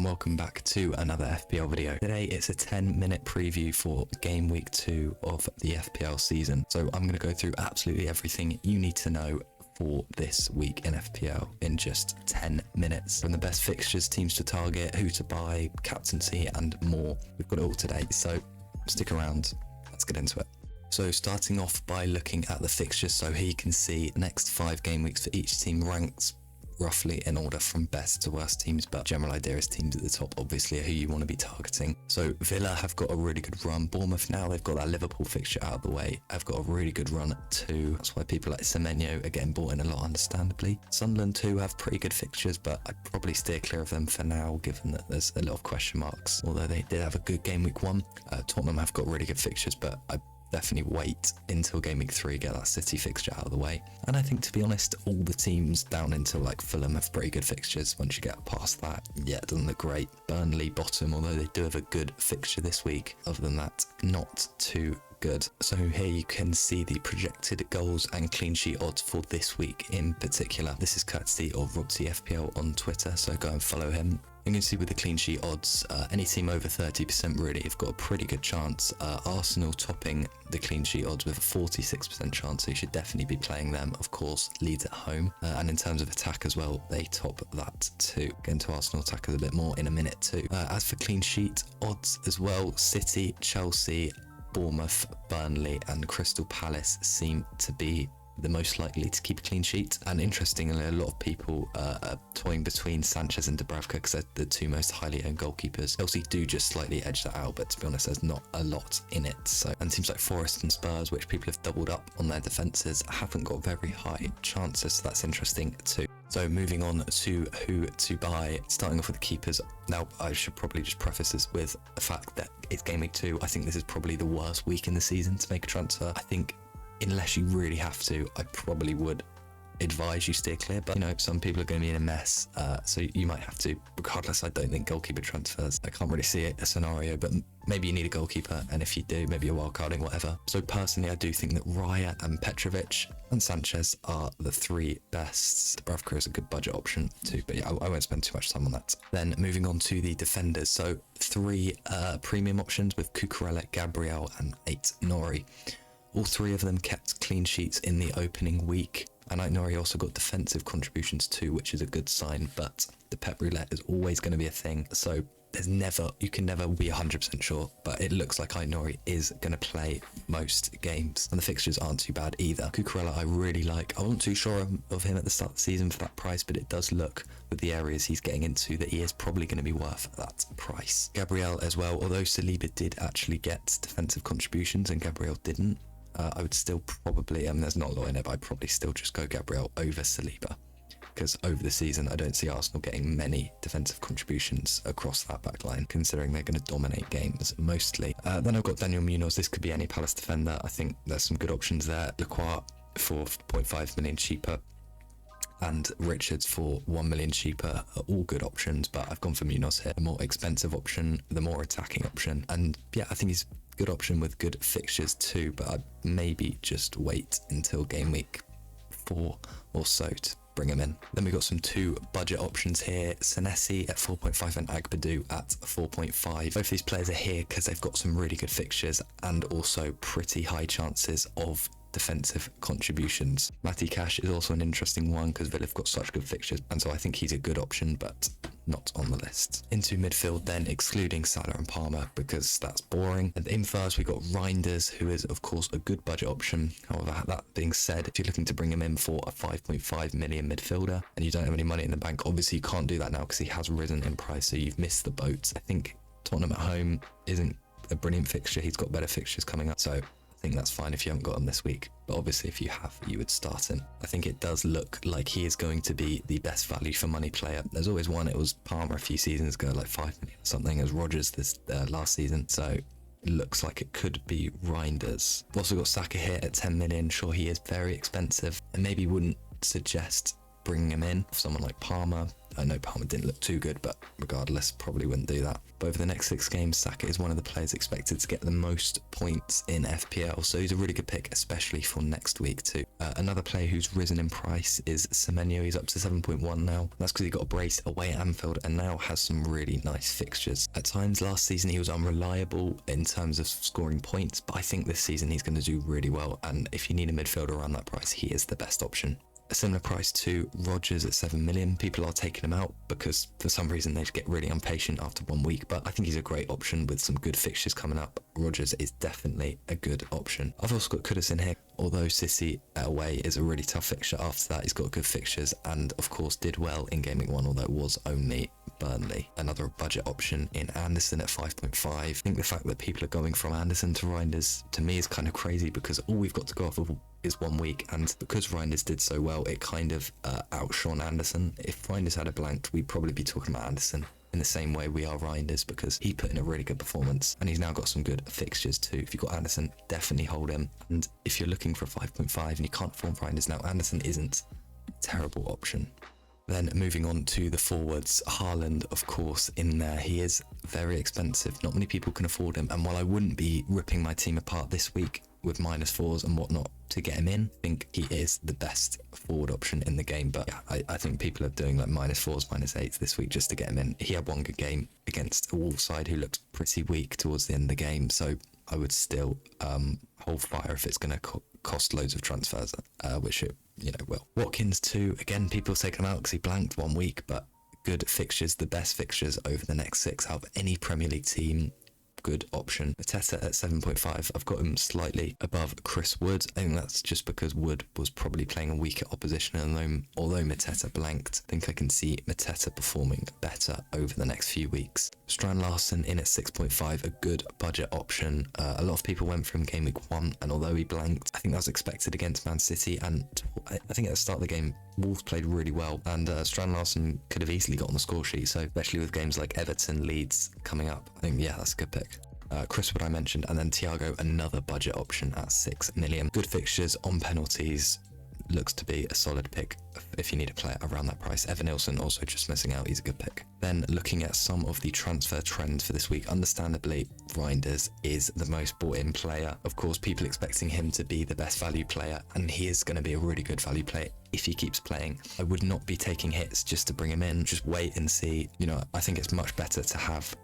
and welcome back to another FPL video. Today it's a 10-minute preview for game week 2 of the FPL season. So I'm going to go through absolutely everything you need to know for this week in FPL in just 10 minutes. From the best fixtures, teams to target, who to buy, captaincy and more. We've got it all today, so stick around. Let's get into it. So starting off by looking at the fixtures, so here you can see next 5 game weeks for each team ranked roughly in order from best to worst teams, but general idea is teams at the top obviously are who you want to be targeting. So Villa have got a really good run. Bournemouth, now they've got that Liverpool fixture out of the way, have got a really good run too. That's why people like Semenyo are getting bought in a lot, understandably. Sunderland too have pretty good fixtures, but I'd probably steer clear of them for now given that there's a lot of question marks, although they did have a good game week 1. Tottenham have got really good fixtures, but I definitely wait until game week 3, get that City fixture out of the way. And I think, to be honest, all the teams down until like Fulham have pretty good fixtures. Once you get past that, yeah, it doesn't look great. Burnley bottom, although they do have a good fixture this week. Other than that, not too good. So here you can see the projected goals and clean sheet odds for this week in particular. This is courtesy of Roxy FPL on Twitter, so go and follow him. You can see with the clean sheet odds, any team over 30% really have got a pretty good chance. Arsenal topping the clean sheet odds with a 46% chance, so you should definitely be playing them. Of course, Leeds at home. And in terms of attack as well, they top that too. Get into Arsenal attackers a bit more in a minute too. As for clean sheet odds as well, City, Chelsea, Bournemouth, Burnley and Crystal Palace seem to be the most likely to keep a clean sheet. And interestingly, a lot of people are toying between Sanchez and Dubravka because they're the 2 most highly owned goalkeepers. Chelsea do just slightly edge that out, but to be honest, there's not a lot in it. So, and teams like Forest and Spurs, which people have doubled up on their defences, haven't got very high chances, so that's interesting too. So moving on to who to buy, starting off with the keepers. Now, I should probably just preface this with the fact that it's game week 2. I think this is probably the worst week in the season to make a transfer. I think unless you really have to, I probably would advise you steer clear, but you know, some people are going to be in a mess, so you might have to. Regardless, I don't think goalkeeper transfers, I can't really see a scenario, but maybe you need a goalkeeper, and if you do, maybe you're wildcarding, whatever. So personally, I do think that Raya and Petrovic and Sanchez are the 3 best. Dubravka is a good budget option too, but yeah, I won't spend too much time on that. Then moving on to the defenders, so 3 premium options with Cucurella, Gabriel and 8 Nori. All 3 of them kept clean sheets in the opening week. And Nori also got defensive contributions too, which is a good sign, but the Pep Roulette is always going to be a thing. So you can never be 100% sure, but it looks like Nori is going to play most games. And the fixtures aren't too bad either. Cucurella I really like. I wasn't too sure of him at the start of the season for that price, but it does look, with the areas he's getting into, that he is probably going to be worth that price. Gabriel as well, although Saliba did actually get defensive contributions and Gabriel didn't, I would still probably, there's not a lot in it, but I'd probably still just go Gabriel over Saliba, because over the season I don't see Arsenal getting many defensive contributions across that back line, considering they're going to dominate games mostly. Then I've got Daniel Munoz. This could be any Palace defender. I think there's some good options there. Lacroix for 0.5 million cheaper and Richards for 1 million cheaper are all good options, but I've gone for Munoz here. The more expensive option, the more attacking option, and yeah, I think he's good option with good fixtures too, but I'd maybe just wait until game week 4 or so to bring him in. Then we've got some 2 budget options here, Senesi at 4.5 and Agbadou at 4.5. Both these players are here because they've got some really good fixtures and also pretty high chances of defensive contributions. Matty Cash is also an interesting one because Villa have got such good fixtures, and so I think he's a good option, but not on the list. Into midfield then, excluding Salah and Palmer because that's boring. And in first we got Reinders, who is of course a good budget option. However, that being said, if you're looking to bring him in for a 5.5 million midfielder and you don't have any money in the bank, obviously you can't do that now because he has risen in price, so you've missed the boat. I think Tottenham at home isn't a brilliant fixture. He's got better fixtures coming up, so I think that's fine if you haven't got him this week, but obviously if you have, you would start him. I think it does look like he is going to be the best value for money player. There's always one, it was Palmer a few seasons ago, like 5 million or something, as Rodgers this last season, so it looks like it could be Reinders. We've also got Saka here at 10 million, sure he is very expensive, and maybe wouldn't suggest bringing him in. Someone like Palmer, I know Palmer didn't look too good, but regardless, probably wouldn't do that. But over the next 6 games, Saka is one of the players expected to get the most points in FPL, so he's a really good pick, especially for next week too. Another player who's risen in price is Semenyo. He's up to 7.1 now. That's because he got a brace away at Anfield and now has some really nice fixtures. At times last season he was unreliable in terms of scoring points, but I think this season he's going to do really well, and if you need a midfielder around that price, he is the best option. A similar price to Rodgers at 7 million. People are taking him out because for some reason they get really impatient after 1 week, but I think he's a great option with some good fixtures coming up. Rodgers is definitely a good option. I've also got Kudus in here, although City away is a really tough fixture. After that he's got good fixtures and of course did well in Game Week 1, although it was only Burnley. Another budget option in Anderson at 5.5. I think the fact that people are going from Anderson to Reinders to me is kind of crazy because all we've got to go off of is 1 week, and because Reinders did so well, it kind of outshone Anderson. If Reinders had a blank, we'd probably be talking about Anderson in the same way we are Reinders, because he put in a really good performance and he's now got some good fixtures too. If you've got Anderson, definitely hold him, and if you're looking for a 5.5 and you can't afford Reinders now, Anderson isn't a terrible option. Then moving on to the forwards, Haaland, of course, in there. He is very expensive. Not many people can afford him. And while I wouldn't be ripping my team apart this week with -4s and whatnot to get him in, I think he is the best forward option in the game. But yeah, I think people are doing like -4s, -8s this week just to get him in. He had 1 good game against a Wolves side who looked pretty weak towards the end of the game. So I would still hold fire if it's going to cost loads of transfers, which it will. Watkins too, again, people take him out because he blanked 1 week, but good fixtures, the best fixtures over the next 6 out of any Premier League team. Good option. Mateta at 7.5. I've got him slightly above Chris Wood. I think that's just because Wood was probably playing a weaker opposition, and although Mateta blanked, I think I can see Mateta performing better over the next few weeks. Strand Larsen in at 6.5, a good budget option. A lot of people went for him Game Week 1, and although he blanked, I think that was expected against Man City, and I think at the start of the game, Wolves played really well, and Strand Larsen could have easily got on the score sheet, so especially with games like Everton, Leeds coming up, I think, yeah, that's a good pick. Chris Wood I mentioned, and then Thiago, another budget option at 6 million. Good fixtures on penalties, looks to be a solid pick if you need a player around that price. Evan Nilsson also just missing out, he's a good pick. Then looking at some of the transfer trends for this week, understandably Reinders is the most bought in player. Of course, people expecting him to be the best value player, and he is going to be a really good value player if he keeps playing. I would not be taking hits just to bring him in, just wait and see. I think it's much better to have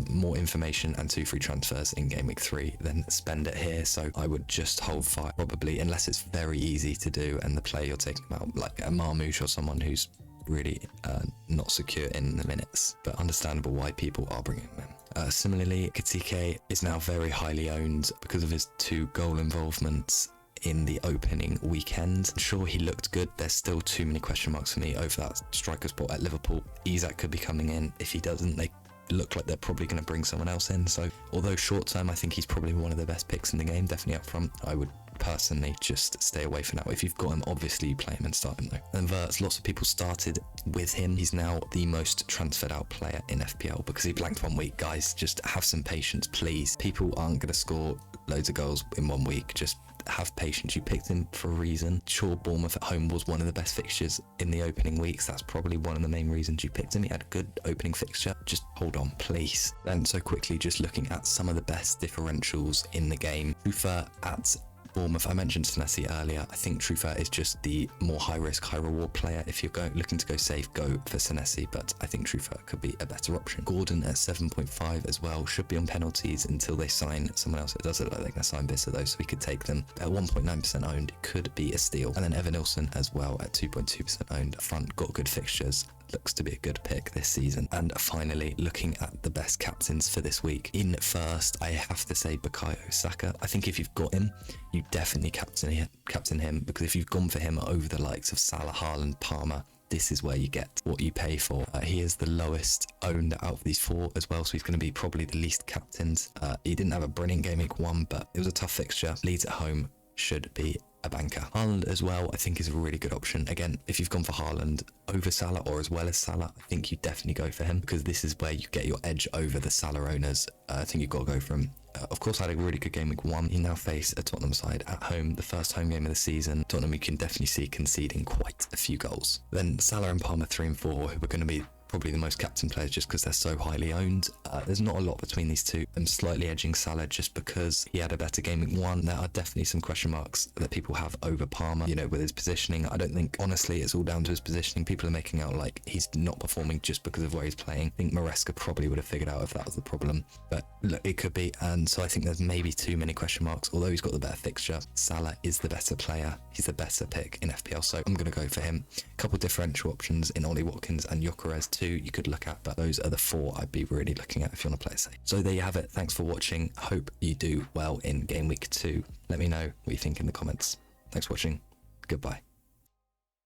more information and 2 free transfers in Game Week 3 than spend it here, so I would just hold fire probably, unless it's very easy to do and the player you're taking out, like a Marmoush or someone who's really not secure in the minutes, but understandable why people are bringing him in. Similarly, Katike is now very highly owned because of his 2 goal involvements in the opening weekend. Sure, he looked good. There's still too many question marks for me over that striker spot at Liverpool. Isak could be coming in. If he doesn't, they look like they're probably going to bring someone else in. So although short term I think he's probably one of the best picks in the game, definitely up front, I would personally just stay away for now. If you've got him, obviously you play him and start him though. And Verts, lots of people started with him. He's now the most transferred out player in FPL because he blanked 1 week. Guys, just have some patience, please. People aren't going to score loads of goals in 1 week. Just have patience. You picked him for a reason. Sure, Bournemouth at home was one of the best fixtures in the opening weeks. That's probably one of the main reasons you picked him. He had a good opening fixture. Just hold on, please. Then so quickly, just looking at some of the best differentials in the game. Trufer at Bournemouth, I mentioned Senesi earlier. I think Trufer is just the more high risk, high reward player. If you're looking to go safe, go for Senesi, but I think Trufer could be a better option. Gordon at 7.5 as well, should be on penalties until they sign someone else. It does look like they're going to sign Bissa though, so we could take them. At 1.9% owned, could be a steal. And then Evan Nilsson as well at 2.2% owned. Up front, got good fixtures. Looks to be a good pick this season. And finally, looking at the best captains for this week. In first, I have to say Bukayo Saka. I think if you've got him, you definitely captain him, because if you've gone for him over the likes of Salah, Haaland, Palmer, this is where you get what you pay for. He is the lowest owned out of these 4 as well, so he's going to be probably the least captained. He didn't have a brilliant game week 1, but it was a tough fixture. Leeds at home should be a banker. Haaland as well, I think, is a really good option. Again, if you've gone for Haaland over Salah or as well as Salah, I think you definitely go for him, because this is where you get your edge over the Salah owners. I think you've got to go for him. Of course, had a really good game week 1. He now face a Tottenham side at home, the first home game of the season. Tottenham, you can definitely see conceding quite a few goals. Then Salah and Palmer 3 and 4, who are going to be probably the most captain players just because they're so highly owned. There's not a lot between these two. I'm slightly edging Salah just because he had a better game week 1. There are definitely some question marks that people have over Palmer, you know, with his positioning. I don't think, honestly, it's all down to his positioning. People are making out like he's not performing just because of where he's playing. I think Maresca probably would have figured out if that was the problem, but look, it could be. And so I think there's maybe too many question marks. Although he's got the better fixture, Salah is the better player. He's the better pick in FPL, so I'm going to go for him. A couple differential options in Ollie Watkins and Gyökeres too you could look at, but those are the 4 I'd be really looking at if you want to play it safe. So there you have it. Thanks for watching. Hope you do well in game week 2. Let me know what you think in the comments. Thanks for watching. Goodbye.